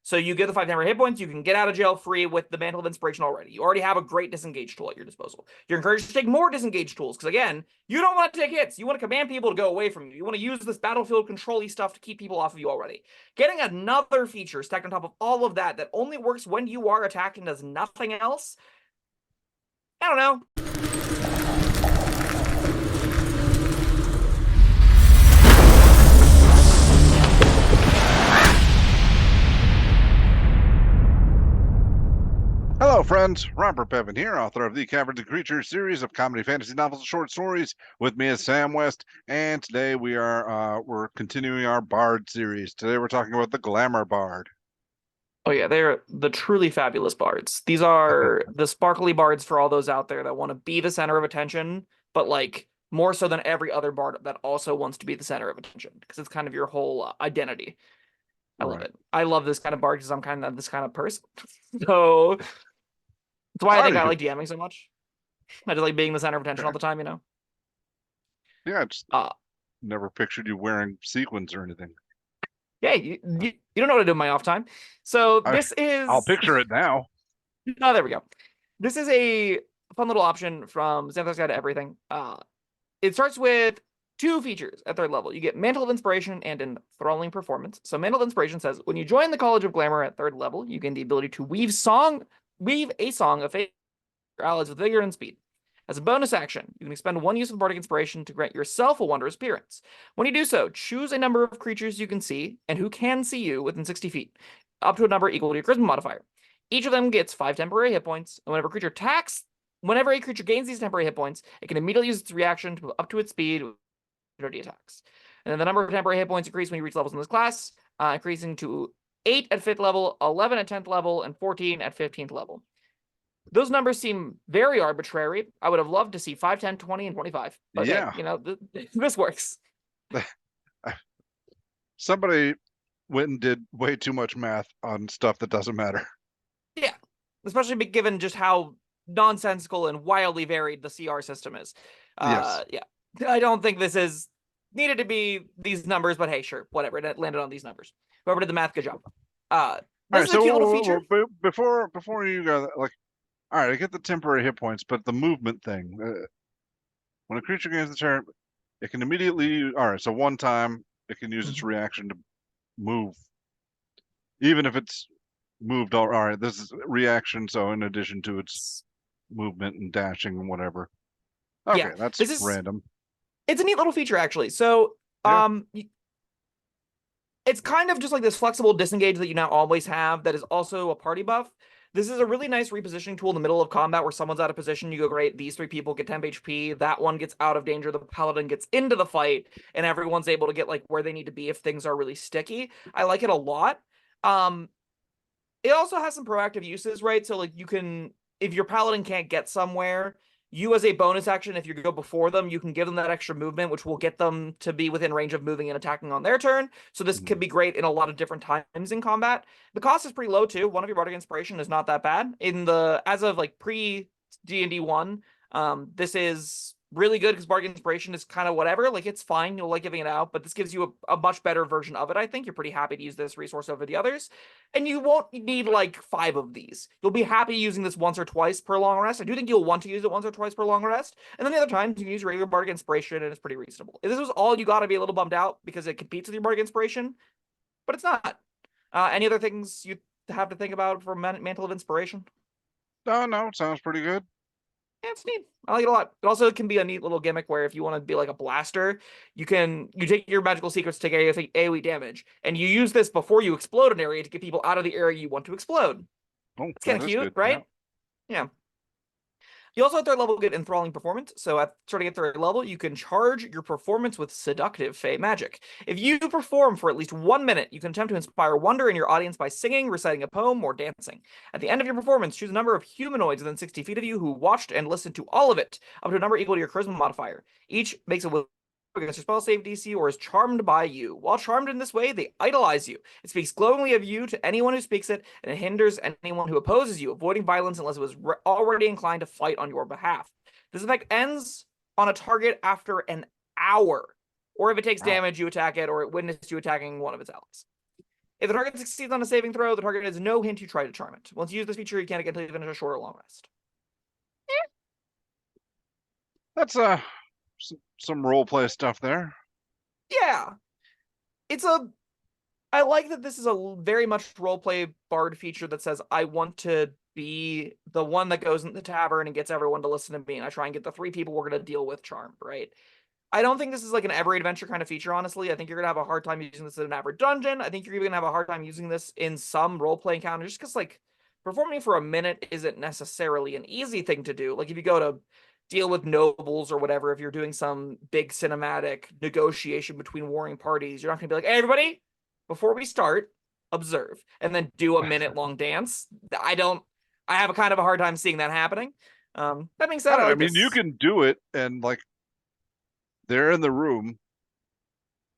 So you get the 5 temporary hit points, you can get out of jail free with the Mantle of Inspiration already. You already have a great disengage tool at your disposal. You're encouraged to take more disengage tools, because again, you don't want to take hits. You want to command people to go away from you. You want to use this battlefield control-y stuff to keep people off of you already. Getting another feature stacked on top of all of that only works when you are attacked and does nothing else, I don't know. Hello, friends. Robert Bevan here, author of the Caverns Creatures series of comedy, fantasy novels, and short stories. With me is Sam West, and today we're continuing our Bard series. Today we're talking about the Glamour Bard. Oh yeah, they're the truly fabulous bards. These are the sparkly bards for all those out there that want to be the center of attention, but like more so than every other bard that also wants to be the center of attention, because it's kind of your whole identity. I love it. I love this kind of bard because I'm kind of this kind of person. So that's why I think I like DMing so much. I just like being the center of attention all the time, you know? Yeah, I just never pictured you wearing sequins or anything. Yeah, you don't know what to do in my off time. So this is... I'll picture it now. Oh, there we go. This is a fun little option from Xanathar's Guide to Everything. It starts with 2 features at 3rd level. You get Mantle of Inspiration and Enthralling Performance. So Mantle of Inspiration says, when you join the College of Glamour at 3rd level, you gain the ability to weave a song of your allies with vigor and speed. As a bonus action, you can expend 1 use of Bardic Inspiration to grant yourself a wondrous appearance. When you do so, choose a number of creatures you can see and who can see you within 60 feet, up to a number equal to your Charisma modifier. Each of them gets 5 temporary hit points, and whenever a creature gains these temporary hit points, it can immediately use its reaction to move up to its speed with 30 attacks. And then the number of temporary hit points increase when you reach levels in this class, increasing to 8 at 5th level, 11 at 10th level, and 14 at 15th level. Those numbers seem very arbitrary. I would have loved to see 5, 10, 20, and 25. But yeah, hey, this works. Somebody went and did way too much math on stuff that doesn't matter. Yeah, especially given just how nonsensical and wildly varied the CR system is. Yes. Yeah, I don't think this is needed to be these numbers, but hey, sure, whatever. It landed on these numbers. Whoever did the math, good job. This is a cute little feature. Before you go, like, all right, I get the temporary hit points, but the movement thing. When a creature gains the turn, it can immediately. All right, so one time it can use its reaction to move, even if it's moved. All right, this is reaction. So in addition to its movement and dashing and whatever. Okay, yeah, that's random. It's a neat little feature, actually. So, it's kind of just like this flexible disengage that you now always have that is also a party buff. This is a really nice repositioning tool in the middle of combat where someone's out of position. You go, great, these 3 people get 10 HP. That one gets out of danger. The paladin gets into the fight, and everyone's able to get like where they need to be if things are really sticky. I like it a lot. It also has some proactive uses, right? So like you can, if your paladin can't get somewhere, you as a bonus action, if you go before them, you can give them that extra movement, which will get them to be within range of moving and attacking on their turn. So this could be great in a lot of different times in combat. The cost is pretty low too. 1 of your Bardic Inspiration is not that bad. As of like pre D&D 1, this is really good because Bardic Inspiration is kind of whatever. Like, it's fine. You'll like giving it out, but this gives you a much better version of it, I think. You're pretty happy to use this resource over the others. And you won't need, like, 5 of these. You'll be happy using this once or twice per long rest. I do think you'll want to use it once or twice per long rest. And then the other times, you can use regular Bardic Inspiration, and it's pretty reasonable. If this was all, you got to be a little bummed out because it competes with your Bardic Inspiration, but it's not. Any other things you have to think about for Mantle of Inspiration? No, it sounds pretty good. Yeah, it's neat. I like it a lot. It also can be a neat little gimmick where if you want to be like a blaster, you take your magical secrets to take AoE damage, and you use this before you explode an area to get people out of the area you want to explode. Oh, it's kind of cute, good, right? Yeah. You also at 3rd level get Enthralling Performance. So starting at 3rd level, you can charge your performance with Seductive Fey Magic. If you perform for at least 1 minute, you can attempt to inspire wonder in your audience by singing, reciting a poem, or dancing. At the end of your performance, choose a number of humanoids within 60 feet of you who watched and listened to all of it, up to a number equal to your Charisma modifier. Each makes a against your spell save DC or is charmed by you. While charmed in this way, they idolize you. It speaks glowingly of you to anyone who speaks it, and it hinders anyone who opposes you, avoiding violence unless it was already inclined to fight on your behalf. This effect ends on a target after an hour, or if it takes damage, you attack it, or it witnessed you attacking one of its allies. If the target succeeds on a saving throw, the target has no hint to try to charm it. Once you use this feature, you can't get until you finish a short or long rest. That's some role play stuff there. Yeah. I like that this is a very much roleplay bard feature that says, I want to be the one that goes in the tavern and gets everyone to listen to me, and I try and get the 3 people we're going to deal with charmed, right? I don't think this is like an every adventure kind of feature, honestly. I think you're going to have a hard time using this in an average dungeon. I think you're even going to have a hard time using this in some role-play encounters, just because, like, performing for a minute isn't necessarily an easy thing to do. Like, if you go to deal with nobles or whatever, if you're doing some big cinematic negotiation between warring parties, you're not going to be like, hey, everybody, before we start, observe, and then do a minute-long dance. I have a kind of a hard time seeing that happening. That being said, I like mean, you this. can do it, and like they're in the room.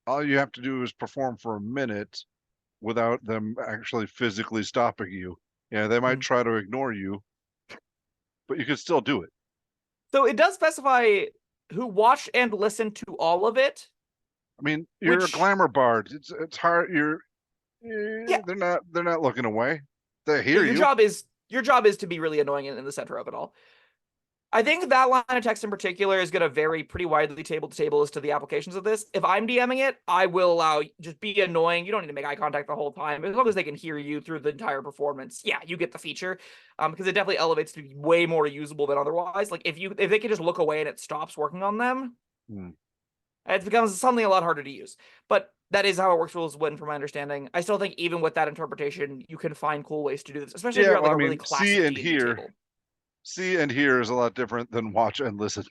All you have to do is perform for a minute without them actually physically stopping you. Yeah, they might try to ignore you, but you can still do it. So it does specify who watched and listened to all of it. I mean, you're a glamour bard. It's hard. Yeah. They're not looking away. They hear Your you. job is to be really annoying in the center of it all. I think that line of text in particular is going to vary pretty widely table to table as to the applications of this. If I'm DMing it, I will allow just be annoying. You don't need to make eye contact the whole time. As long as they can hear you through the entire performance, yeah, you get the feature. Because it definitely elevates to be way more usable than otherwise. Like if they can just look away and it stops working on them, it becomes something a lot harder to use. But that is how it works rules win, from my understanding. I still think even with that interpretation, you can find cool ways to do this, especially if you're at like a really classic D&D table. See and hear is a lot different than watch and listen.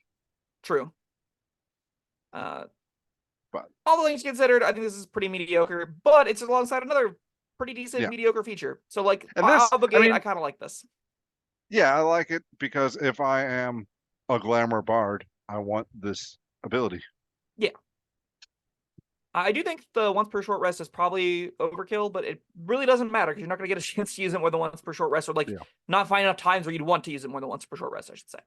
True. But all the things considered, I think this is pretty mediocre, but it's alongside another pretty decent mediocre feature. So like, out of the gate, I kind of like this. Yeah, I like it because if I am a glamour bard, I want this ability. Yeah. I do think the once per short rest is probably overkill, but it really doesn't matter because you're not going to get a chance to use it more than once per short rest, or like not find enough times where you'd want to use it more than once per short rest, I should say.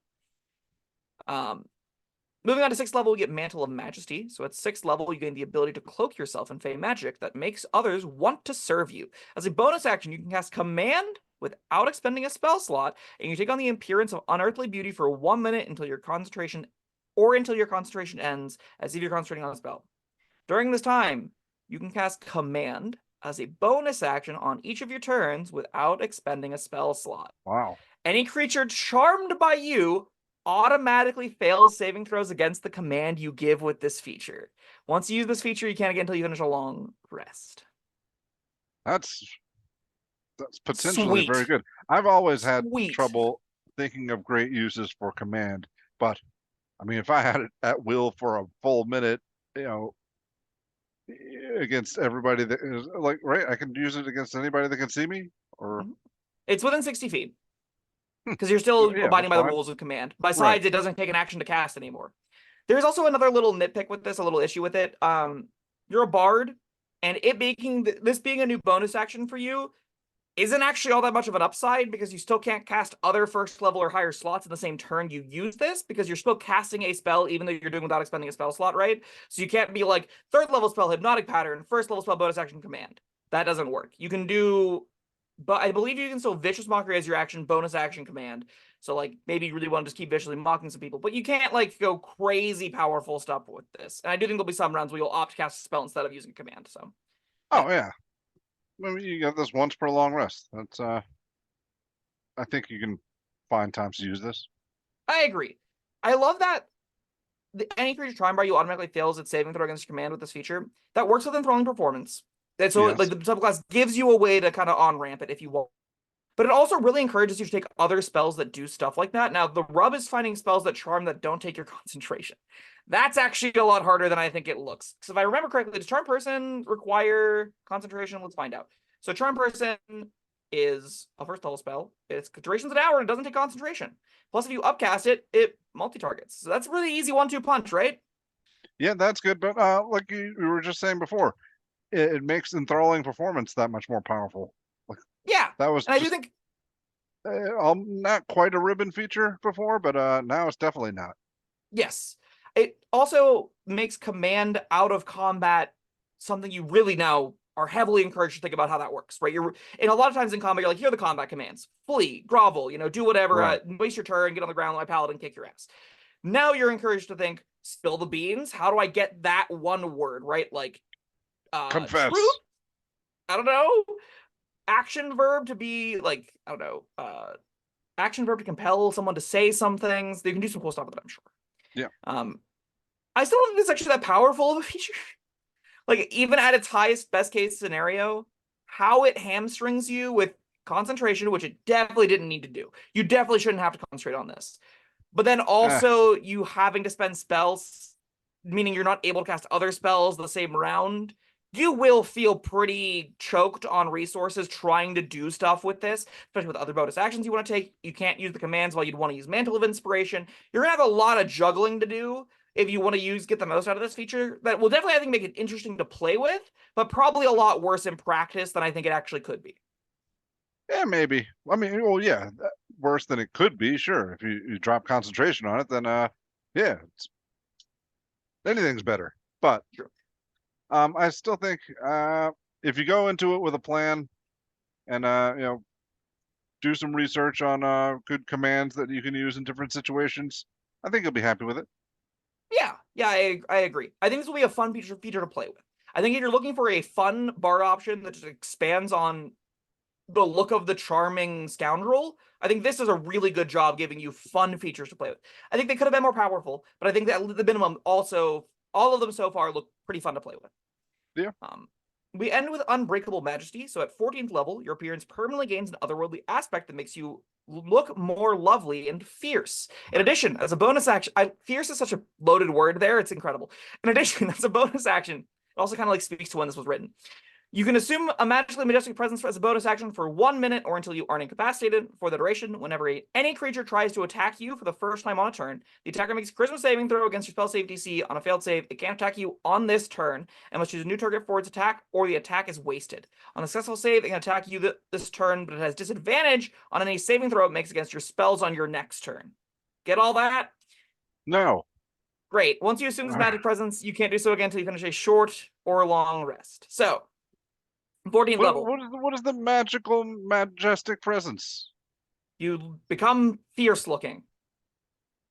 Moving on to 6th level, we get Mantle of Majesty. So at 6th level, you gain the ability to cloak yourself in Fey magic that makes others want to serve you. As a bonus action, you can cast Command without expending a spell slot, and you take on the appearance of unearthly beauty for 1 minute until your concentration ends, as if you're concentrating on a spell. During this time, you can cast Command as a bonus action on each of your turns without expending a spell slot. Wow. Any creature charmed by you automatically fails saving throws against the command you give with this feature. Once you use this feature, you can't get until you finish a long rest. That's potentially very good. I've always had trouble thinking of great uses for command, but I mean, if I had it at will for a full minute, against everybody that is like, right, I can use it against anybody that can see me, or it's within 60 feet. Because you're still abiding by the rules of command. Besides, it doesn't take an action to cast anymore. There's also another little nitpick with this, a little issue with it. You're a bard, and this being a new bonus action for you isn't actually all that much of an upside, because you still can't cast other 1st level or higher slots in the same turn you use this, because you're still casting a spell even though you're doing without expending a spell slot, right? So you can't be like 3rd level spell Hypnotic Pattern, 1st level spell bonus action command. That doesn't work. You can do, but I believe you can still Vicious Mockery as your action, bonus action command. So like maybe you really want to just keep viciously mocking some people, but you can't like go crazy powerful stuff with this. And I do think there'll be some rounds where you'll opt to cast a spell instead of using a command. So I mean, you got this once per long rest. That's I think you can find times to use this. I agree. I love that any creature charmed by you automatically fails its saving throw against your command with this feature. That works with enthralling performance. And so like the subclass gives you a way to kind of on-ramp it if you want. But it also really encourages you to take other spells that do stuff like that. Now, the rub is finding spells that charm that don't take your concentration. That's actually a lot harder than I think it looks. Because if I remember correctly, does Charm Person require concentration? Let's find out. So Charm Person is a 1st level spell. Its duration's an hour and it doesn't take concentration. Plus, if you upcast it, it multi-targets. So that's a really easy 1-2 punch, right? Yeah, that's good. But like you were just saying before, it makes enthralling performance that much more powerful. Like, that was. And I do think not quite a ribbon feature before, but now it's definitely not. Yes. It also makes command out of combat something you really now are heavily encouraged to think about how that works, right? And a lot of times in combat, you're like, here are the combat commands: flee, grovel, do whatever, Right. waste your turn, get on the ground, my paladin, kick your ass. Now you're encouraged to think, spill the beans. How do I get that one word, right? Like, truth? Confess. I don't know. Action verb to be like, I don't know, action verb to compel someone to say some things. You can do some cool stuff with it, I'm sure. Yeah. I still don't think it's actually that powerful of a feature. Like, even at its highest, best case scenario, how it hamstrings you with concentration, which it definitely didn't need to do. You definitely shouldn't have to concentrate on this. But then also you having to spend spells, meaning you're not able to cast other spells the same round. You will feel pretty choked on resources trying to do stuff with this, especially with other bonus actions you want to take. You can't use the commands while you'd want to use Mantle of Inspiration. You're going to have a lot of juggling to do if you want to get the most out of this feature. That will definitely, I think, make it interesting to play with, but probably a lot worse in practice than I think it actually could be. Yeah, maybe. I mean, well, yeah, worse than it could be, sure. If you drop concentration on it, then yeah, anything's better. But Sure. I still think if you go into it with a plan and do some research on good commands that you can use in different situations, I think you'll be happy with it. Yeah, I agree. I think this will be a fun feature to play with. I think if you're looking for a fun bard option that just expands on the look of the charming scoundrel, I think this does a really good job giving you fun features to play with. I think they could have been more powerful, but I think that at the minimum, also, all of them so far look pretty fun to play with. Yeah. We end with Unbreakable Majesty. So at 14th level, your appearance permanently gains an otherworldly aspect that makes you look more lovely and fierce. In addition, as a bonus action, fierce is such a loaded word there, it's incredible. In addition, as a bonus action, it also kind of like speaks to when this was written. You can assume a magically majestic presence as a bonus action for 1 minute or until you are incapacitated. For the duration, whenever any creature tries to attack you for the first time on a turn, the attacker makes a charisma saving throw against your spell save DC. On a failed save, it can't attack you on this turn and must choose a new target for its attack, or the attack is wasted. On a successful save, it can attack you this turn, but it has disadvantage on any saving throw it makes against your spells on your next turn. Get all that? No. Great. Once you assume this magic presence, you can't do so again until you finish a short or long rest. So, 14th level. What is the magical majestic presence? You become fierce looking.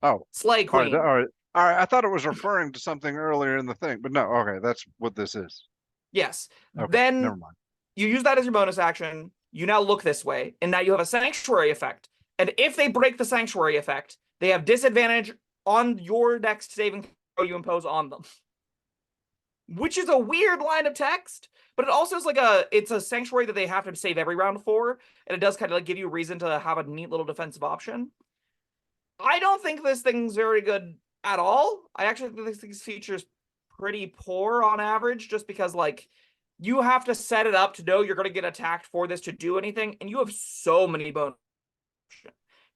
Oh, Slay Queen. all right. I thought it was referring to something earlier in the thing, but no. Okay, that's what this is. Yes. Okay, Then never mind. you use that as your bonus action. You now look this way, and now you have a sanctuary effect. And if they break the sanctuary effect, they have disadvantage on your next saving throw you impose on them. Which is a weird line of text, but it also is like it's a sanctuary that they have to save every round for, and it does kind of like give you a reason to have a neat little defensive option. I don't think this thing's very good at all. I actually think this feature's pretty poor on average, just because like you have to set it up to know you're going to get attacked for this to do anything, and you have so many bonus.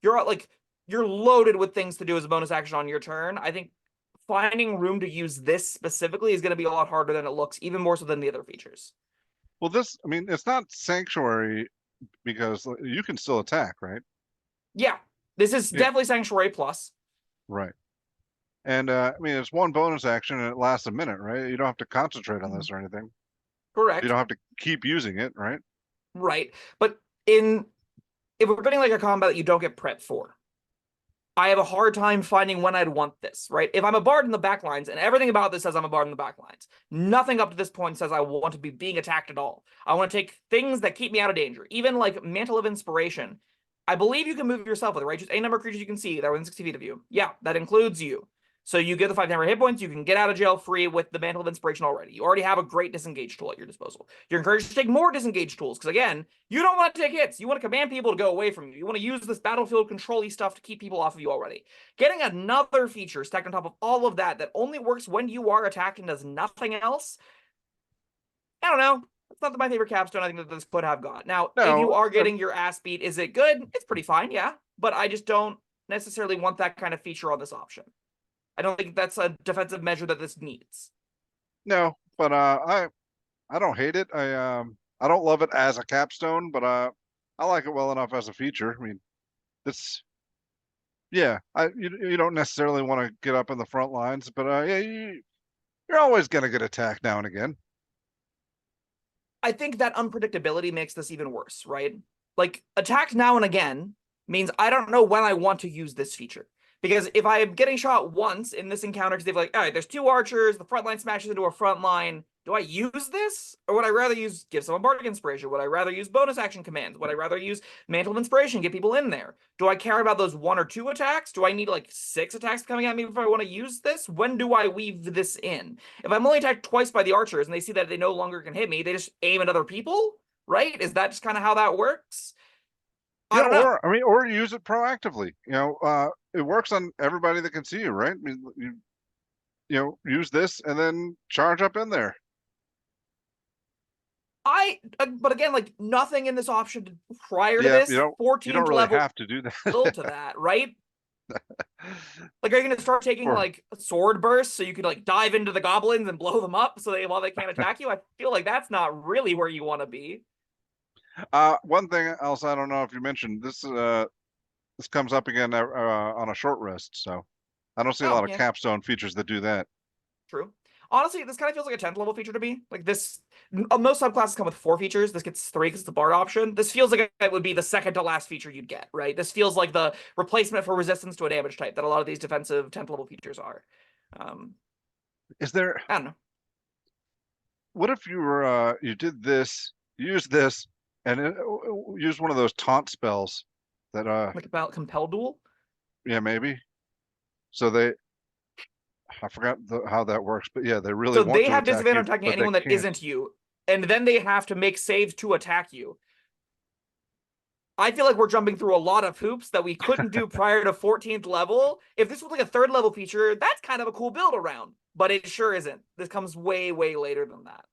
You're loaded with things to do as a bonus action on your turn. I think finding room to use this specifically is going to be a lot harder than it looks, even more so than the other features. Well, I mean, it's not sanctuary because you can still attack, right? Yeah, this is definitely Sanctuary Plus. Right. And I mean, it's one bonus action and it lasts a minute, right? You don't have to concentrate on this or anything. Correct. You don't have to keep using it, right? Right. But if we're getting like a combat that you don't get prepped for, I have a hard time finding when I'd want this, right? If I'm a bard in the backlines, and everything about this says I'm a bard in the backlines, nothing up to this point says I want to be being attacked at all. I want to take things that keep me out of danger. Even like Mantle of Inspiration. I believe you can move yourself with it, right? Just any number of creatures you can see that are within 60 feet of you. Yeah, that includes you. So you get the 5 number hit points, you can get out of jail free with the Mantle of Inspiration already. You already have a great disengage tool at your disposal. You're encouraged to take more disengage tools, because again, you don't want to take hits. You want to command people to go away from you. You want to use this battlefield control-y stuff to keep people off of you already. Getting another feature stacked on top of all of that only works when you are attacked and does nothing else, I don't know. It's not my favorite capstone I think that this could have got. Now, if you are getting your ass beat, is it good? It's pretty fine, yeah. But I just don't necessarily want that kind of feature on this option. I don't think that's a defensive measure that this needs. No, but I don't hate it. I don't love it as a capstone, but I like it well enough as a feature. I mean, you don't necessarily want to get up in the front lines, but yeah, you're always gonna get attacked now and again. I think that unpredictability makes this even worse, right? Like, attack now and again means I don't know when I want to use this feature. Because if I am getting shot once in this encounter, because they've like, all right, there's 2 archers, the front line smashes into a front line. Do I use this? Or would I rather use give someone bardic inspiration? Would I rather use bonus action commands? Would I rather use mantle of inspiration, get people in there? Do I care about those 1 or 2 attacks? Do I need like 6 attacks coming at me if I want to use this? When do I weave this in? If I'm only attacked twice by the archers and they see that they no longer can hit me, they just aim at other people, right? Is that just kind of how that works? I Yeah, don't know. or I mean, or use it proactively. It works on everybody that can see you, right? I mean, use this and then charge up in there. But again, like nothing in this option prior to Yeah, this you don't 14th really level have to do that. to that, right? Like, are you gonna start taking Or like sword bursts so you could like dive into the goblins and blow them up so while they can't attack you? I feel like that's not really where you want to be. one thing else, I don't know if you mentioned this. This comes up again on a short rest, so I don't see a Oh lot of yeah, capstone features that do that. true. Honestly, this kind of feels like a 10th level feature to me. Like this, most subclasses come with 4 features. This gets 3 because it's the bard option. This feels like it would be the second to last feature you'd get, right? This feels like the replacement for resistance to a damage type that a lot of these defensive 10th level features are. Is there? I don't know. What if you did this, use this, and use one of those taunt spells that Like about compel duel. yeah, maybe. So I forgot how that works, but yeah, they really So want they to have attack disadvantage you, on attacking but they anyone that can't. isn't you, and then they have to make saves to attack you. I feel like we're jumping through a lot of hoops that we couldn't do prior to 14th level. If this was like a 3rd level feature, that's kind of a cool build around, but it sure isn't. This comes way, way later than that.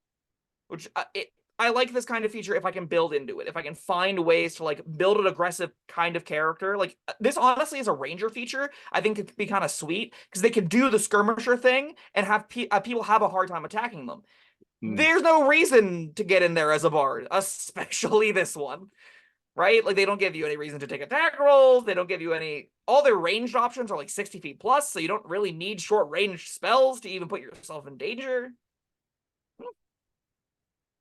Which I like this kind of feature if I can build into it. If I can find ways to like build an aggressive kind of character. Like this honestly is a ranger feature. I think it could be kind of sweet because they could do the skirmisher thing and have people have a hard time attacking them. Hmm. There's no reason to get in there as a bard, especially this one, right? Like they don't give you any reason to take attack rolls. They don't give you any. All their ranged options are like 60 feet plus, so you don't really need short range spells to even put yourself in danger.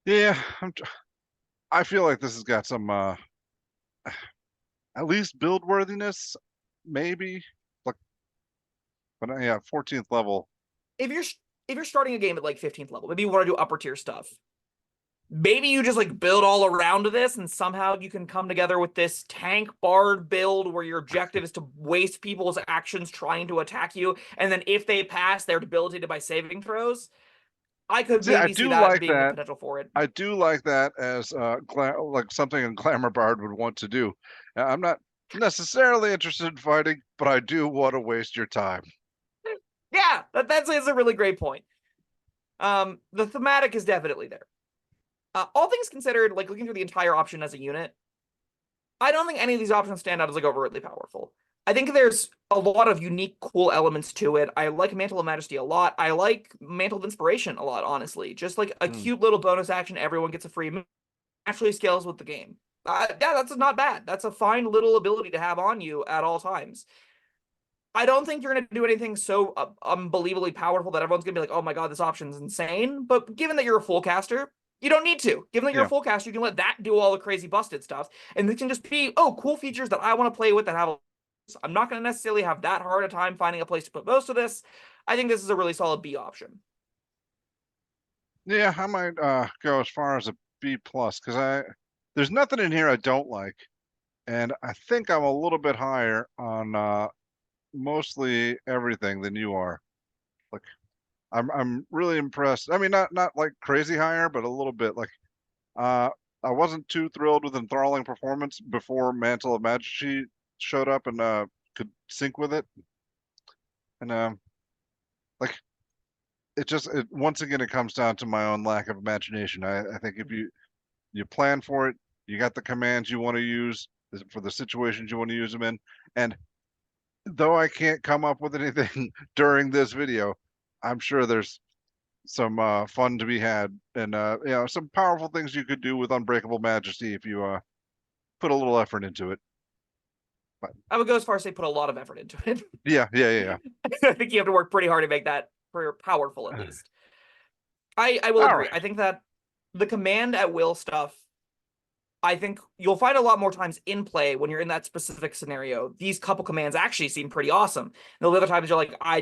Yeah, I feel like this has got some at least build worthiness, maybe. Like, but yeah, 14th level. If you're starting a game at like 15th level, maybe you want to do upper tier stuff. Maybe you just like build all around this and somehow you can come together with this tank bard build where your objective is to waste people's actions trying to attack you, and then if they pass, they're debilitated by saving throws. I could See, I maybe see do that like being the that. potential for it. I do like that as like something a glamour bard would want to do. I'm not necessarily interested in fighting, but I do want to waste your time. Yeah, that's a really great point. The thematic is definitely there. All things considered, like looking through the entire option as a unit, I don't think any of these options stand out as like overtly powerful. I think there's a lot of unique, cool elements to it. I like Mantle of Majesty a lot. I like Mantle of Inspiration a lot, honestly. Just like a Hmm. cute little bonus action, everyone gets a free move. Naturally scales with the game. Yeah, that's not bad. That's a fine little ability to have on you at all times. I don't think you're going to do anything so unbelievably powerful that everyone's going to be like, oh my god, this option's insane. But given that you're a full caster, you don't need to. Given that you're a Yeah, full caster, you can let that do all the crazy busted stuff. And this can just be, oh, cool features that I want to play with that have. I'm not going to necessarily have that hard a time finding a place to put most of this. I think this is a really solid B option. yeah. I might go as far as a B plus because there's nothing in here I don't like, and I think I'm a little bit higher on mostly everything than you are. Like I'm really impressed. I mean, not like crazy higher, but a little bit. Like uh, I wasn't too thrilled with enthralling performance before Mantle of Majesty showed up and could sync with it, and like once again it comes down to my own lack of imagination. I think if you plan for it, you got the commands you want to use for the situations you want to use them in, and though I can't come up with anything during this video, I'm sure there's some fun to be had, and some powerful things you could do with Unbreakable Majesty if you put a little effort into it. But I would go as far as say put a lot of effort into it. yeah. I think you have to work pretty hard to make that powerful, at least. I will All agree. right. I think that the command at will stuff, I think you'll find a lot more times in play when you're in that specific scenario. These couple commands actually seem pretty awesome. And the other times you're like, I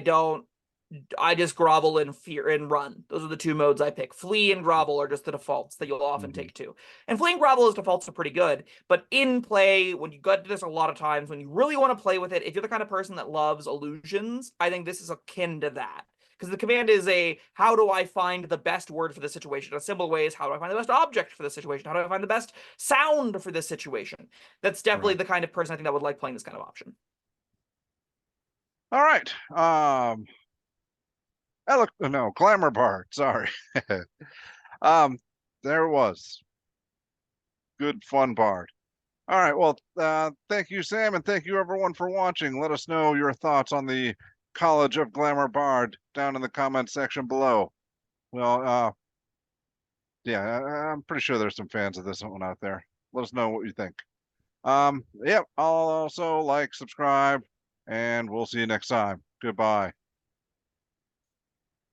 just grovel and fear and run. Those are the two modes I pick. Flee and grovel are just the defaults that you'll often take too. And flee and grovel as defaults are pretty good. But in play, when you get to this a lot of times, when you really want to play with it, if you're the kind of person that loves illusions, I think this is akin to that. Because the command is how do I find the best word for the situation? A simple way is how do I find the best object for the situation? How do I find the best sound for this situation? That's definitely Right. the kind of person I think that would like playing this kind of option. All right. No, Glamour Bard. Sorry. um, there it was. Good fun Bard. All right. Well, thank you, Sam, and thank you everyone for watching. Let us know your thoughts on the College of Glamour Bard down in the comment section below. Well, yeah, I'm pretty sure there's some fans of this one out there. Let us know what you think. Yep, I'll also like, subscribe, and we'll see you next time. Goodbye.